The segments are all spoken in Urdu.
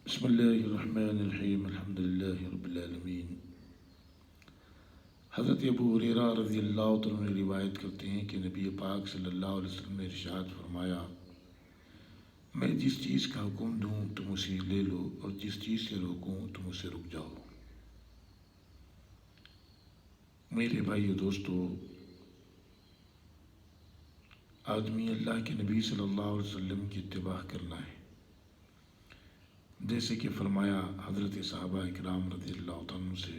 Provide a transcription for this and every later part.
بسم اللہ الرحمن الرحیم الحمد للہ رب العالمین۔ حضرت ابو ہریرہ رضی اللہ تعالیٰ عنہ روایت کرتے ہیں کہ نبی پاک صلی اللہ علیہ وسلم نے ارشاد فرمایا، میں جس چیز کا حکم دوں تم اسے لے لو اور جس چیز سے روکوں تم اسے رک جاؤ۔ میرے بھائیو دوستو، آدمی اللہ کے نبی صلی اللہ علیہ وسلم کی اتباع کرنا ہے، جیسے کہ فرمایا حضرت صحابہ اکرام رضی اللہ عنہ سے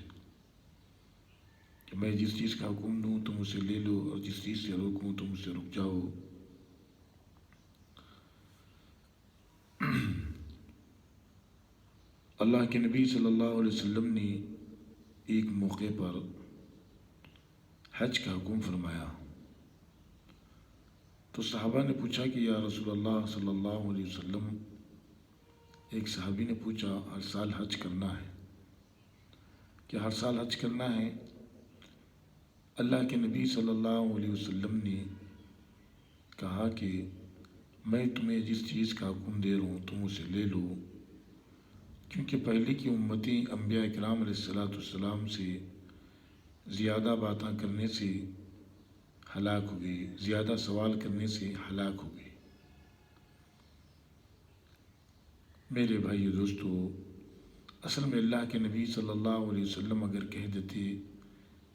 کہ میں جس چیز کا حکم دوں تم اسے لے لو اور جس چیز سے روکوں تم اسے رک جاؤ۔ اللہ کے نبی صلی اللہ علیہ وسلم نے ایک موقع پر حج کا حکم فرمایا تو صحابہ نے پوچھا کہ یا رسول اللہ صلی اللہ علیہ وسلم، ایک صحابی نے پوچھا ہر سال حج کرنا ہے، کیا ہر سال حج کرنا ہے؟ اللہ کے نبی صلی اللہ علیہ وسلم نے کہا کہ میں تمہیں جس چیز کا حکم دے رہا ہوں تم اسے لے لو، کیونکہ پہلے کی امتیں انبیاء اکرام علیہ السلام سے زیادہ باتیں کرنے سے ہلاک ہو گئی، زیادہ سوال کرنے سے ہلاک ہو گئی۔ میرے بھائی دوستو، اصل میں اللہ کے نبی صلی اللہ علیہ وسلم اگر کہہ دیتے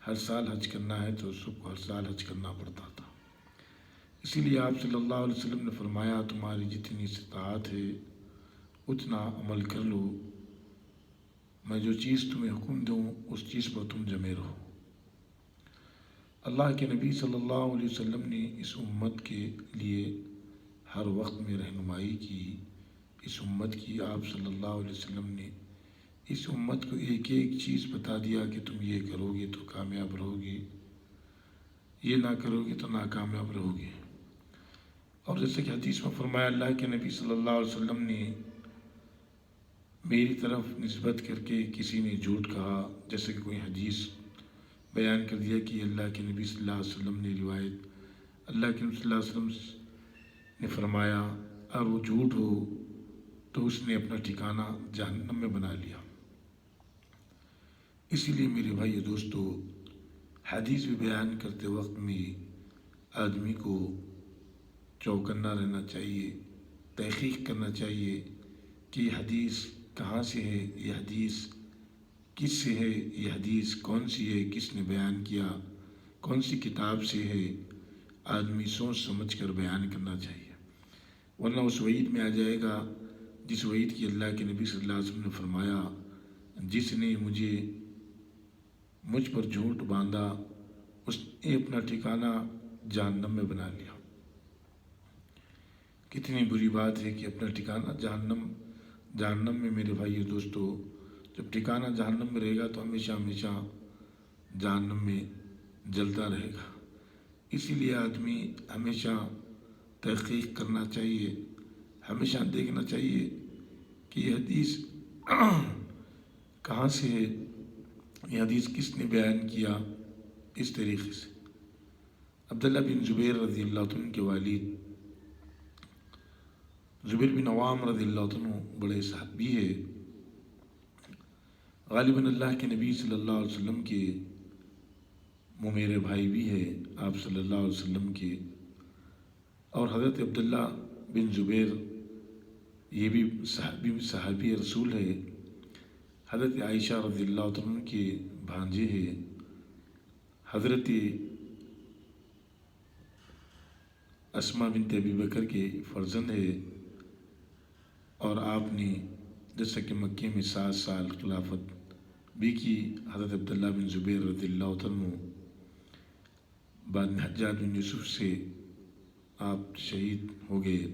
ہر سال حج کرنا ہے تو سب کو ہر سال حج کرنا پڑتا تھا۔ اسی لیے آپ صلی اللہ علیہ وسلم نے فرمایا تمہاری جتنی استطاعت ہے اتنا عمل کر لو، میں جو چیز تمہیں حکم دوں اس چیز پر تم جمے رہو۔ اللہ کے نبی صلی اللہ علیہ وسلم نے اس امت کے لیے ہر وقت میں رہنمائی کی، اس امت کی آپ صلی اللہ علیہ وسلم نے اس امت کو ایک ایک چیز بتا دیا کہ تم یہ کرو گے تو کامیاب رہو گے، یہ نہ کرو گے تو ناکامیاب رہو گے۔ اور جیسے کہ حدیث میں فرمایا اللہ کے نبی صلی اللہ علیہ وسلم نے میری طرف نسبت کر کے کسی نے جھوٹ کہا، جیسے کہ کوئی حدیث بیان کر دیا کہ اللہ کے نبی صلی اللہ علیہ وسلم نے روایت، اللہ کے نبی صلی اللہ علیہ وسلم نے فرمایا اور وہ جھوٹ ہو تو اس نے اپنا ٹھکانہ جہنم میں بنا لیا۔ اسی لیے میرے بھائی دوستو، حدیث بھی بیان کرتے وقت میں آدمی کو چوکنا رہنا چاہیے، تحقیق کرنا چاہیے کہ یہ حدیث کہاں سے ہے، یہ حدیث کس سے ہے، یہ حدیث کون سی ہے، کس نے بیان کیا، کون سی کتاب سے ہے۔ آدمی سوچ سمجھ کر بیان کرنا چاہیے، ورنہ اس وعید میں آ جائے گا جس وعید کی اللہ کے نبی صلی اللہ علیہ وسلم نے فرمایا، جس نے مجھ پر جھوٹ باندھا اس نے اپنا ٹھکانہ جہنم میں بنا لیا۔ کتنی بری بات ہے کہ اپنا ٹھکانہ جہنم میں۔ میرے بھائی دوستو، جب ٹھکانہ جہنم میں رہے گا تو ہمیشہ ہمیشہ جہنم میں جلتا رہے گا۔ اسی لیے آدمی ہمیشہ تحقیق کرنا چاہیے، ہمیشہ دیکھنا چاہیے کہ یہ حدیث کہاں سے ہے، یہ حدیث کس نے بیان کیا۔ اس طریقے سے عبداللہ بن زبیر رضی اللہ عنہ کے والد زبیر بن عوام رضی اللہ عنہ بڑے صحابی ہے، غالباً اللہ کے نبی صلی اللہ علیہ وسلم کے میرے بھائی بھی ہے آپ صلی اللہ علیہ وسلم کے، اور حضرت عبداللہ بن زبیر یہ بھی صحابی رسول ہے، حضرت عائشہ رضی اللہ عنہ کے بھانجے ہیں، حضرت اسماء بنت ابی بکر کے فرزند ہے، اور آپ نے جیسا کہ مکے میں 7 سال خلافت بھی کی۔ حضرت عبداللہ بن زبیر رضی اللہ عنہ بعد میں حجاج بن یوسف سے آپ شہید ہو گئے۔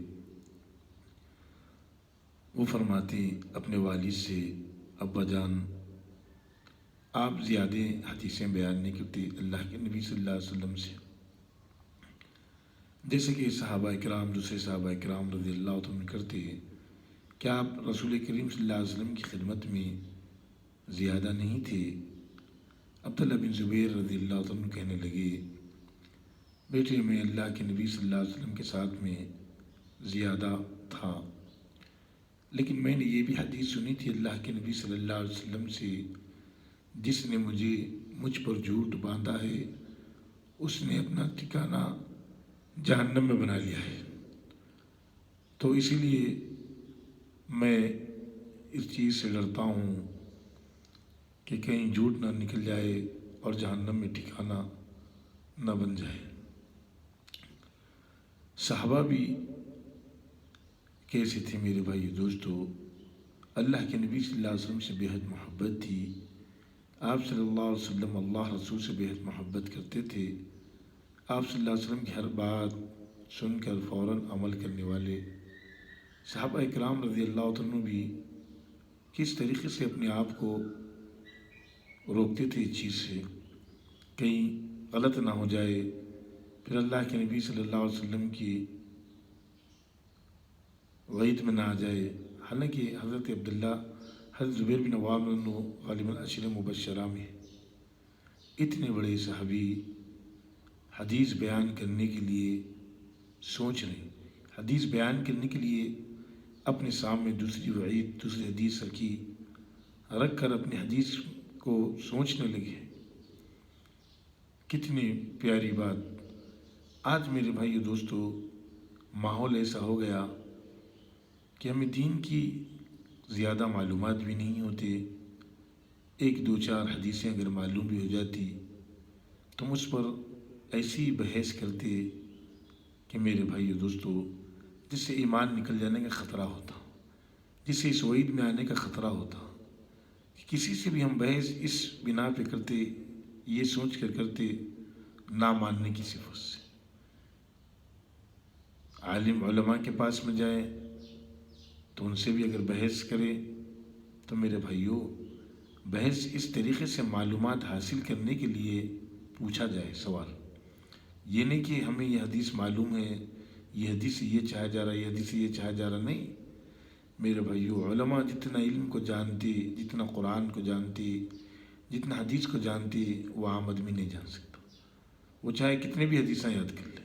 وہ فرماتے اپنے والد سے، ابا جان آپ زیادہ حدیثیں بیان نہیں کرتے اللہ کے نبی صلی اللہ علیہ وسلم سے، جیسے کہ صحابہ اکرام دوسرے صحابہ اکرام رضی اللہ عنہ کرتے ہیں، کیا آپ رسول کریم صلی اللہ علیہ وسلم کی خدمت میں زیادہ نہیں تھے؟ عبداللہ بن زبیر رضی اللہ عنہ کہنے لگے، بیٹے میں اللہ کے نبی صلی اللہ علیہ وسلم کے ساتھ میں زیادہ تھا، لیکن میں نے یہ بھی حدیث سنی تھی اللہ کے نبی صلی اللہ علیہ وسلم سے، جس نے مجھ پر جھوٹ باندھا ہے اس نے اپنا ٹھکانہ جہنم میں بنا لیا ہے۔ تو اسی لیے میں اس چیز سے ڈرتا ہوں کہ کہیں جھوٹ نہ نکل جائے اور جہنم میں ٹھکانہ نہ بن جائے۔ صحابہ بھی کیسے تھے میرے بھائی دوستو؟ اللہ کے نبی صلی اللہ علیہ وسلم سے بےحد محبت تھی، آپ صلی اللہ علیہ وسلم اللہ رسول سے بےحد محبت کرتے تھے، آپ صلی اللہ علیہ وسلم کی ہر بات سن کر فوراً عمل کرنے والے صحابہ اکرام رضی اللہ عنہ بھی کس طریقے سے اپنے آپ کو روکتے تھے اس چیز سے کہیں غلط نہ ہو جائے، پھر اللہ کے نبی صلی اللہ علیہ وسلم کی وعید میں نہ آ جائے۔ حالانکہ حضرت عبداللہ حضرت زبیر بن عوام غالباً عشر مبشرہ میں اتنے بڑے صحابی حدیث بیان کرنے کے لیے سوچ رہے ہیں، حدیث بیان کرنے کے لیے اپنے سامنے دوسری وعید دوسری حدیث رکھ کر اپنی حدیث کو سوچنے لگے۔ کتنی پیاری بات! آج میرے بھائی دوستو ماحول ایسا ہو گیا کہ ہمیں دین کی زیادہ معلومات بھی نہیں ہوتے، ایک دو چار حدیثیں اگر معلوم بھی ہو جاتی تو ہم اس پر ایسی بحث کرتے کہ میرے بھائی دوستو جس سے ایمان نکل جانے کا خطرہ ہوتا، جس سے اس وعید میں آنے کا خطرہ ہوتا، کسی سے بھی ہم بحث اس بنا پہ کرتے، یہ سوچ کر کرتے نہ ماننے کی صفت سے۔ عالم علماء کے پاس میں جائے تو ان سے بھی اگر بحث کرے تو میرے بھائیوں بحث اس طریقے سے معلومات حاصل کرنے کے لیے پوچھا جائے سوال، یہ نہیں کہ ہمیں یہ حدیث معلوم ہے، یہ حدیث سے یہ چاہا جا رہا ہے، یہ حدیث سے یہ چاہا جا رہا، نہیں میرے بھائیوں۔ علماء جتنا علم کو جانتے، جتنا قرآن کو جانتے، جتنا حدیث کو جانتے، وہ عام آدمی نہیں جان سکتا، وہ چاہے کتنے بھی حدیثیں یاد کر لے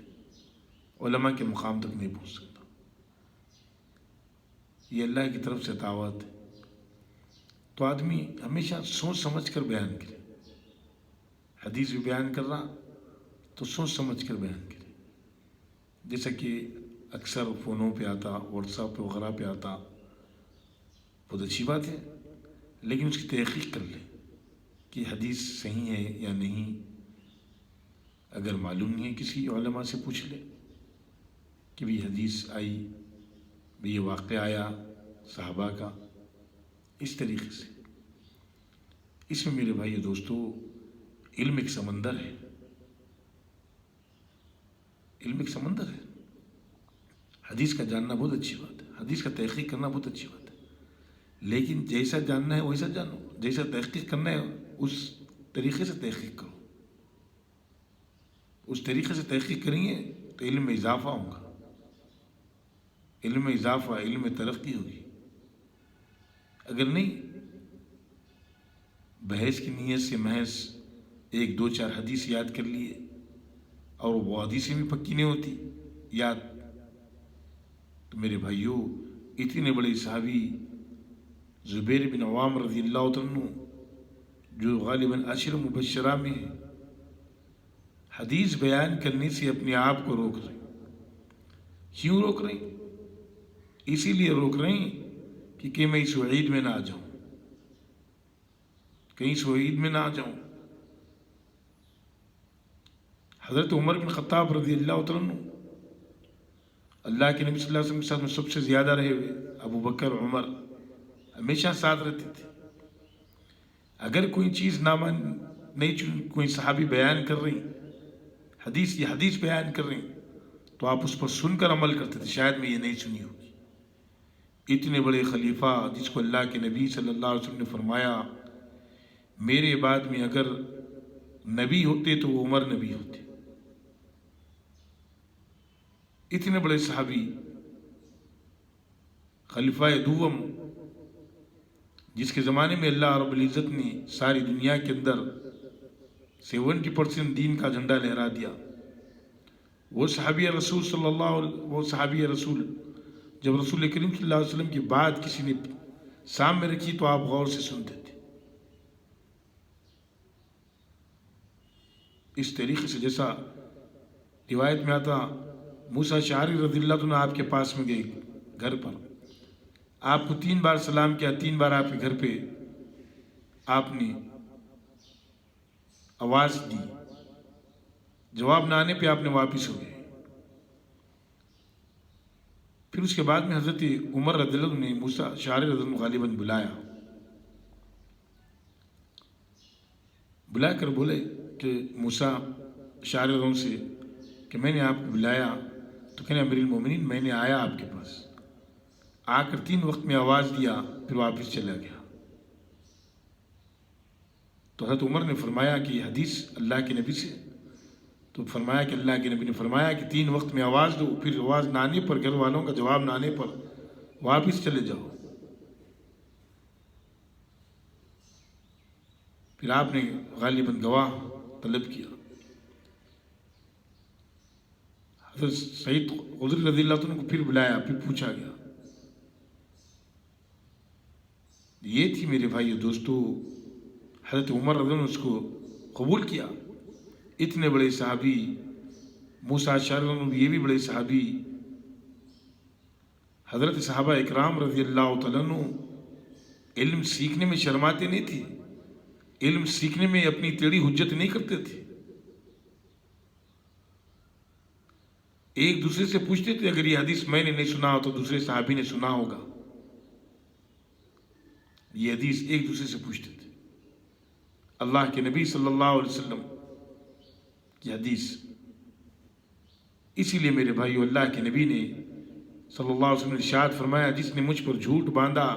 علماء کے مقام تک نہیں پہنچ سکتا۔ یہ اللہ کی طرف سے دعوت ہے، تو آدمی ہمیشہ سوچ سمجھ کر بیان کرے، حدیث بھی بیان کر رہا تو سوچ سمجھ کر بیان کرے، جیسا کہ اکثر فونوں پہ آتا، واٹس ایپ پہ وغیرہ پہ آتا، بہت اچھی بات ہے، لیکن اس کی تحقیق کر لے کہ حدیث صحیح ہے یا نہیں، اگر معلوم نہیں ہے کسی علماء سے پوچھ لے کہ بھی حدیث آئی، بھی یہ واقعہ آیا صحابہ کا، اس طریقے سے۔ اس میں میرے بھائی دوستو علم ایک سمندر ہے، علم ایک سمندر ہے۔ حدیث کا جاننا بہت اچھی بات ہے، حدیث کا تحقیق کرنا بہت اچھی بات ہے، لیکن جیسا جاننا ہے ویسا جانو، جیسا تحقیق کرنا ہے اس طریقے سے تحقیق کرو، اس طریقے سے تحقیق کریں گے تو علم میں اضافہ ہوگا، علم میں اضافہ، علم میں ترقی ہوگی۔ اگر نہیں بحث کی نیت سے محض ایک دو چار حدیث یاد کر لیے اور وہ حدیثیں بھی پکی نہیں ہوتی یاد، تو میرے بھائیوں اتنے بڑے صحابی زبیر بن عوام رضی اللہ عنہ جو غالباً عشر مبشرہ میں ہیں، حدیث بیان کرنے سے اپنے آپ کو روک رہے ہیں۔ کیوں روک رہے ہیں؟ اسی لیے روک رہے ہیں کہ کہیں میں اس وعید میں نہ آ جاؤں، کہیں اس وعید میں نہ آ جاؤں۔ حضرت عمر بن خطاب رضی اللہ عنہ اللہ کے نبی صلی اللہ علیہ وسلم کے ساتھ میں سب سے زیادہ رہے ہوئے، ابو بکر عمر ہمیشہ ساتھ رہتے تھے۔ اگر کوئی چیز نہیں کوئی صحابی بیان کر رہی حدیث، یہ حدیث بیان کر رہی تو آپ اس پر سن کر عمل کرتے تھے، شاید میں یہ نہیں سنی ہوگی۔ اتنے بڑے خلیفہ جس کو اللہ کے نبی صلی اللہ علیہ وسلم نے فرمایا میرے بعد میں اگر نبی ہوتے تو وہ عمر نبی ہوتے، اتنے بڑے صحابی خلیفہ دوم جس کے زمانے میں اللہ رب العزت نے ساری دنیا کے اندر 70% دین کا جھنڈا لہرا دیا، وہ صحابی رسول جب رسول کریم صلی اللہ علیہ وسلم کی بات کسی نے سامنے رکھی تو آپ غور سے سنتے تھے. اس طریقے سے جیسا روایت میں آتا موسیٰ اشعری رضی اللہ عنہ آپ کے پاس میں گئے گھر پر، آپ کو 3 بار سلام کیا، 3 بار آپ کے گھر پہ آپ نے آواز دی، جواب نہ آنے پہ آپ نے واپس ہو گئے. پھر اس کے بعد میں حضرت عمر رضی اللہ عنہ نے موسیٰ اشعری رضی اللہ عنہ غالباً بلا کر بولے کہ موسیٰ اشعری رضی اللہ عنہ سے کہ میں نے آپ کو بلایا تو کہنے امیر المومنین میں نے آیا آپ کے پاس، آ کر 3 وقت میں آواز دیا پھر واپس چلا گیا. تو حضرت عمر نے فرمایا کہ یہ حدیث اللہ کے نبی سے، تو فرمایا کہ اللہ کے نبی نے فرمایا کہ 3 وقت میں آواز دو، پھر آواز نہ آنے پر، گھر والوں کا جواب نہ آنے پر واپس چلے جاؤ. پھر آپ نے غالباً گواہ طلب کیا. حضرت سعید خدری رضی اللہ عنہ کو پھر بلایا، پھر پوچھا گیا. یہ تھی میرے بھائی دوستو حضرت عمر رضی اللہ عنہ اس کو قبول کیا. اتنے بڑے صحابی موسیٰ اشعری رضی اللہ عنہ یہ بھی بڑے صحابی، حضرت صحابہ اکرام رضی اللہ تعالیٰ عنہ علم سیکھنے میں شرماتے نہیں تھے، علم سیکھنے میں اپنی ٹیڑھی حجت نہیں کرتے تھے. ایک دوسرے سے پوچھتے تھے اگر یہ حدیث میں نے نہیں سنا ہو تو دوسرے صحابی نے سنا ہوگا. یہ حدیث ایک دوسرے سے پوچھتے تھے. اللہ کے نبی صلی اللہ علیہ وسلم کی حدیث. اسی لیے میرے بھائیو اللہ کے نبی نے صلی اللہ علیہ وسلم نے ارشاد فرمایا جس نے مجھ پر جھوٹ باندھا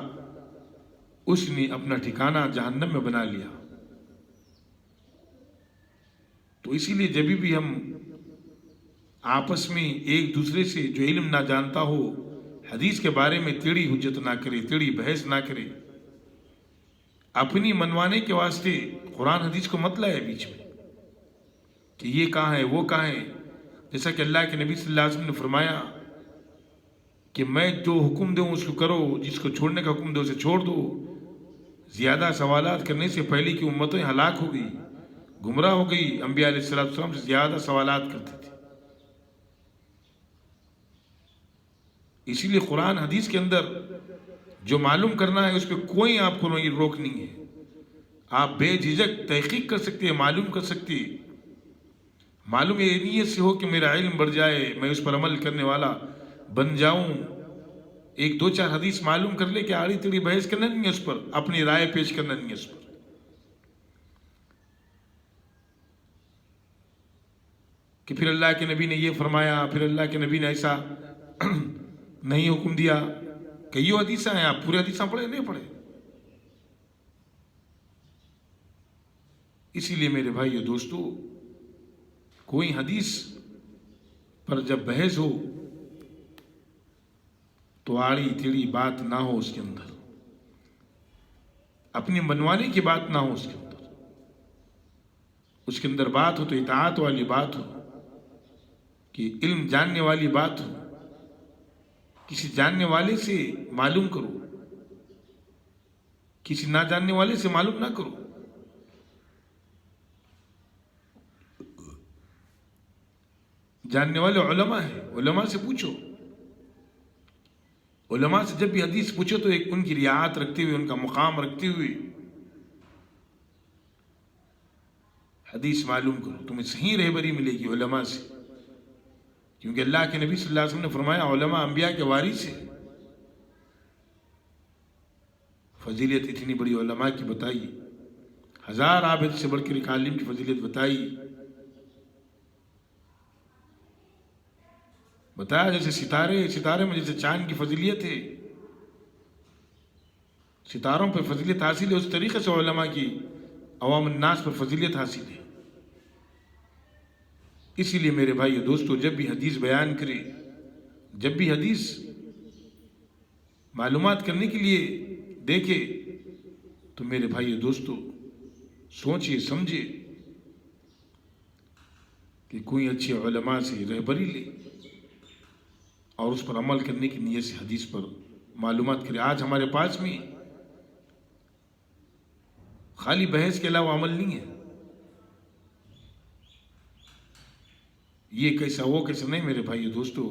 اس نے اپنا ٹھکانہ جہنم میں بنا لیا. تو اسی لیے جب بھی ہم آپس میں ایک دوسرے سے جو علم نہ جانتا ہو حدیث کے بارے میں ٹیڑھی حجت نہ کرے، ٹیڑھی بحث نہ کرے، اپنی منوانے کے واسطے قرآن حدیث کو مت لائے بیچ میں کہ یہ کہاں ہے وہ کہاں ہے. جیسا کہ اللہ کے نبی صلی اللہ علیہ وسلم نے فرمایا کہ میں جو حکم دوں اس کو کرو، جس کو چھوڑنے کا حکم دو اسے چھوڑ دو. زیادہ سوالات کرنے سے پہلے کی امتیں ہلاک ہو گئی، گمراہ ہو گئی. انبیاء علیہ السلام سے زیادہ سوالات کرتے تھے. اسی لیے قرآن حدیث کے اندر جو معلوم کرنا ہے اس پہ کوئی آپ کو روک نہیں ہے. آپ بے جھجک تحقیق کر سکتے ہیں، معلوم کر سکتے ہیں. معلوم یہ نیت سے ہو کہ میرا علم بڑھ جائے، میں اس پر عمل کرنے والا بن جاؤں. 1-2-4 حدیث معلوم کر لے کہ آڑی تیڑھی بحث کرنا نہیں ہے اس پر، اپنی رائے پیش کرنا نہیں ہے اس پر. کہ پھر اللہ کے نبی نے یہ فرمایا، پھر اللہ کے نبی نے ایسا نہیں حکم دیا. کئی حدیثیں ہیں، آپ پورے حدیثیں پڑھے نہیں پڑھے. اسی لیے میرے بھائیو دوستو کوئی حدیث پر جب بحث ہو تو آڑی ٹیڑھی بات نہ ہو، اس کے اندر اپنی منوانے کی بات نہ ہو. اس کے اندر بات ہو تو اطاعت والی بات ہو، کہ علم جاننے والی بات ہو. کسی جاننے والے سے معلوم کرو، کسی نہ جاننے والے سے معلوم نہ کرو. جاننے والے علماء ہیں، علماء سے پوچھو. علماء سے جب بھی حدیث پوچھو تو ایک ان کی رعایت رکھتے ہوئے، ان کا مقام رکھتے ہوئے حدیث معلوم کرو. تمہیں صحیح رہبری ملے گی علماء سے، کیونکہ اللہ کے نبی صلی اللہ علیہ وسلم نے فرمایا علماء انبیاء کے وارث ہیں. فضیلت اتنی بڑی علماء کی بتائی، 1000 عابد سے بڑھ کر ایک عالم کی فضیلت بتایا جیسے ستارے میں جیسے چاند کی فضیلت ہے، ستاروں پر فضیلت حاصل ہے، اس طریقے سے علماء کی عوام الناس پر فضیلت حاصل ہے. اسی لیے میرے بھائی دوستو جب بھی حدیث بیان کرے، جب بھی حدیث معلومات کرنے کے لیے دیکھے تو میرے بھائی دوستو سوچئے سمجھے کہ کوئی اچھے علماء سے رہبری لے اور اس پر عمل کرنے کی نیت سے حدیث پر معلومات کرے. آج ہمارے پاس میں خالی بحث کے علاوہ عمل نہیں ہے. یہ کیسا وہ کیسا نہیں میرے بھائی دوستو.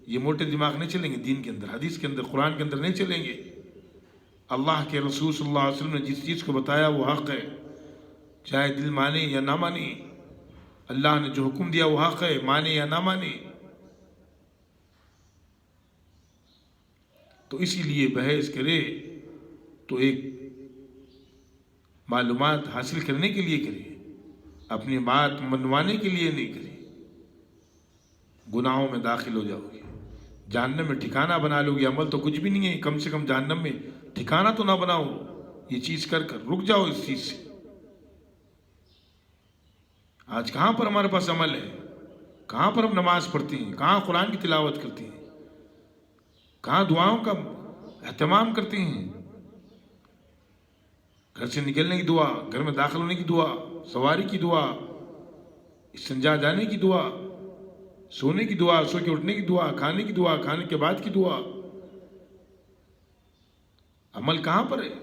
یہ موٹے دماغ نہیں چلیں گے دین کے اندر، حدیث کے اندر، قرآن کے اندر نہیں چلیں گے. اللہ کے رسول صلی اللہ علیہ وسلم نے جس چیز کو بتایا وہ حق ہے، چاہے دل مانے یا نہ مانے. اللہ نے جو حکم دیا وہ حق ہے، مانے یا نہ مانے. تو اسی لیے بحث کرے تو ایک معلومات حاصل کرنے کے لیے کرے، اپنی بات منوانے کے لیے نہیں کرے. گناہوں میں داخل ہو جاؤ گے، جہنم میں ٹھکانہ بنا لو گے. عمل تو کچھ بھی نہیں ہے، کم سے کم جہنم میں ٹھکانہ تو نہ بناؤ. یہ چیز کر رک جاؤ اس چیز سے. آج کہاں پر ہمارے پاس عمل ہے؟ کہاں پر ہم نماز پڑھتے ہیں؟ کہاں قرآن کی تلاوت کرتے ہیں؟ کہاں دعاؤں کا اہتمام کرتے ہیں؟ گھر سے نکلنے کی دعا، گھر میں داخل ہونے کی دعا، سواری کی دعا، استنجا جانے کی دعا، سونے کی دعا، سو کے اٹھنے کی دعا، کھانے کی دعا، کھانے کے بعد کی دعا. عمل کہاں پر ہے؟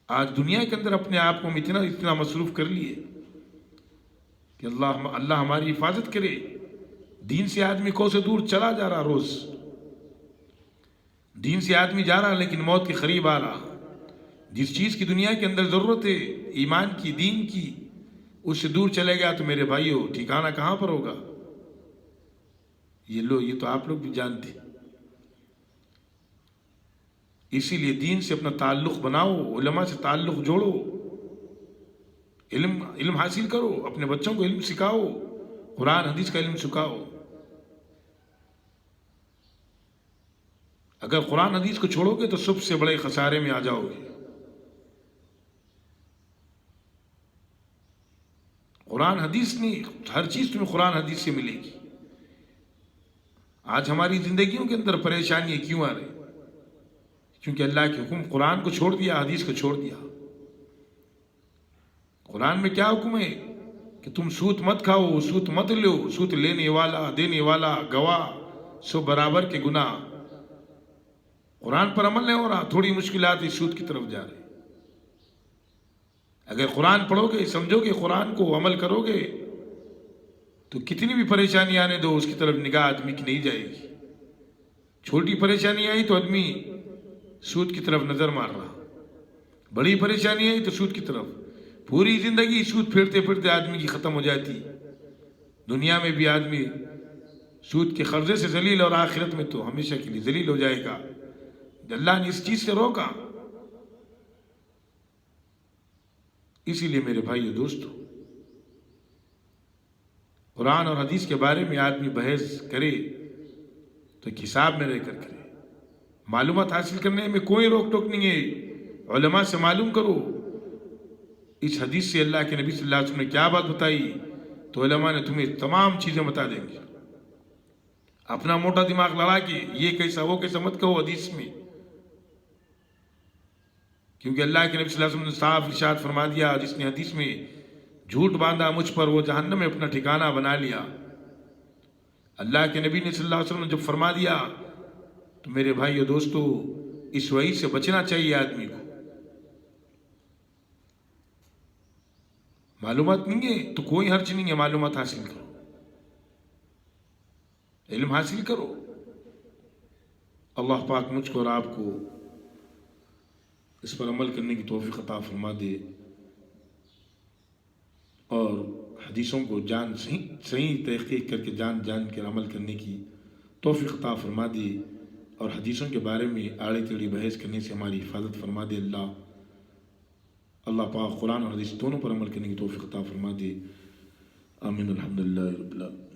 آج دنیا کے اندر اپنے آپ کو ہم اتنا مصروف کر لیے کہ اللہ ہماری حفاظت کرے. دین سے آدمی کو سے دور چلا جا رہا. روز دین سے آدمی جا رہا لیکن موت کے قریب آ رہا. جس چیز کی دنیا کے اندر ضرورت ہے، ایمان کی، دین کی، اس سے دور چلے گیا تو میرے بھائیو ٹھکانہ کہاں پر ہوگا؟ یہ تو آپ لوگ بھی جانتے. اسی لیے دین سے اپنا تعلق بناؤ، علماء سے تعلق جوڑو، علم حاصل کرو، اپنے بچوں کو علم سکھاؤ، قرآن حدیث کا علم سکھاؤ. اگر قرآن حدیث کو چھوڑو گے تو سب سے بڑے خسارے میں آ جاؤ گے. قرآن حدیث نہیں، ہر چیز تمہیں قرآن حدیث سے ملے گی. آج ہماری زندگیوں کے اندر پریشانی کیوں آ رہی؟ کیونکہ اللہ کے حکم قرآن کو چھوڑ دیا، حدیث کو چھوڑ دیا. قرآن میں کیا حکم ہے کہ تم سود مت کھاؤ، سود مت لو. سود لینے والا، دینے والا، گواہ سب برابر کے گناہ. قرآن پر عمل نہیں ہو رہا، تھوڑی مشکلات اس سود کی طرف جا رہے. اگر قرآن پڑھو گے، سمجھو گے، قرآن کو عمل کرو گے تو کتنی بھی پریشانی آنے دو، اس کی طرف نگاہ آدمی کی نہیں جائے گی. چھوٹی پریشانی آئی تو آدمی سود کی طرف نظر مار رہا، بڑی پریشانی آئی تو سود کی طرف. پوری زندگی سود پھرتے پھرتے آدمی کی ختم ہو جاتی. دنیا میں بھی آدمی سود کے قرضے سے ذلیل، اور آخرت میں تو ہمیشہ کے لیے ذلیل ہو جائے گا. اللہ نے اس چیز سے روکا. اسی لیے میرے بھائی اور دوستو، قرآن اور حدیث کے بارے میں آدمی بحث کرے تو ایک حساب میں رہ کر کرے. معلومات حاصل کرنے میں کوئی روک ٹوک نہیں ہے. علماء سے معلوم کرو اس حدیث سے اللہ کے نبی صلی اللہ علیہ وسلم نے کیا بات بتائی، تو علماء نے تمہیں تمام چیزیں بتا دیں گے. اپنا موٹا دماغ لڑا کے یہ کیسا وہ کیسا مت کہو حدیث میں، کیونکہ اللہ کے نبی صلی اللہ علیہ وسلم نے صاف ارشاد فرما دیا، جس نے حدیث میں جھوٹ باندھا مجھ پر وہ جہنم میں اپنا ٹھکانہ بنا لیا. اللہ کے نبی نے صلی اللہ علیہ وسلم نے جب فرما دیا تو میرے بھائی اور دوستو اس وعید سے بچنا چاہیے آدمی کو. معلومات نہیں ہے تو کوئی حرج نہیں ہے، معلومات حاصل کرو، علم حاصل کرو. اللہ پاک مجھ کو اور آپ کو اس پر عمل کرنے کی توفیق عطا فرما دے، اور حدیثوں کو صحیح تحقیق کر کے جان کر عمل کرنے کی توفیق عطا فرما دے، اور حدیثوں کے بارے میں آڑی ٹیڑھی بحث کرنے سے ہماری حفاظت فرما دے. اللہ پاک قرآن اور حدیث دونوں پر عمل کرنے کی توفیق عطا فرما دے. آمین. الحمدللہ رب العالمین.